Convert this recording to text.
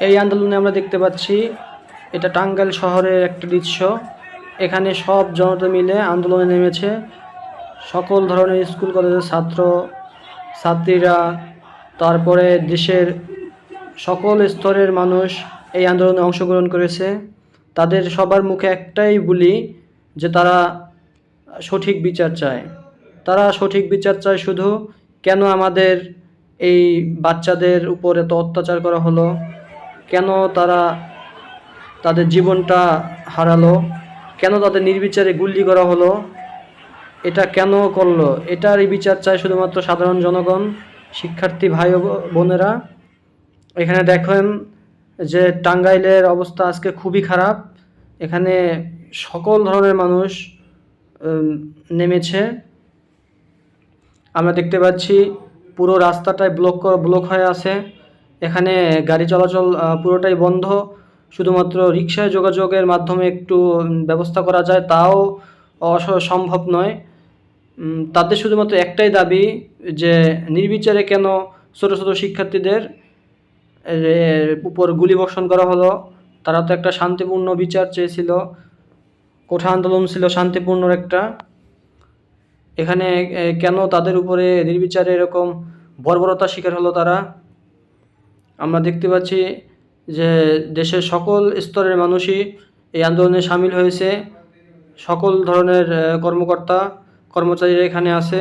এই আন্দোলনে আমরা দেখতে পাচ্ছি এটা টাঙ্গাইল শহরের একটা দৃশ্য। এখানে সব জনতা মিলে আন্দোলনে নেমেছে। সকল ধরনের স্কুল কলেজের ছাত্র ছাত্রীরা, তারপরে দেশের সকল স্তরের মানুষ এই আন্দোলনে অংশগ্রহণ করেছে। তাদের সবার মুখে একটাই বলি যে তারা সঠিক বিচার চায়। তারা সঠিক বিচার চায় শুধু কেন আমাদের এই বাচ্চাদের উপর এত অত্যাচার করা হলো, কেন তারা তাদের জীবনটা হারালো, কেন তাদের নির্বিচারে গুলি করা হলো, এটা কেন করলো, এটারই বিচার চায় শুধুমাত্র সাধারণ জনগণ, শিক্ষার্থী ভাই ও বোনেরা। এখানে দেখেন যে টাঙ্গাইলের অবস্থা আজকে খুবই খারাপ। এখানে সকল ধরনের মানুষ নেমেছে। আমরা দেখতে পাচ্ছি পুরো রাস্তাটাই ব্লক হয়ে আছে। এখানে গাড়ি চলাচল পুরোটাই বন্ধ। শুধুমাত্র রিকশায় যোগাযোগের মাধ্যমে একটু ব্যবস্থা করা যায়, তাও সম্ভব নয়। তাদের শুধুমাত্র একটাই দাবি যে নির্বিচারে কেন ছোট ছোট শিক্ষার্থীদের উপর গুলিবর্ষণ করা হলো। তারা তো একটা শান্তিপূর্ণ বিচার চেয়েছিল, কোঠা আন্দোলন ছিল শান্তিপূর্ণ একটা। এখানে কেন তাদের উপরে নির্বিচারে এরকম বর্বরতার শিকার হলো তারা। আমরা দেখতে পাচ্ছি যে দেশের সকল স্তরের মানুষই এই আন্দোলনে সামিল হয়েছে। সকল ধরনের কর্মকর্তা কর্মচারীরা এখানে আছে।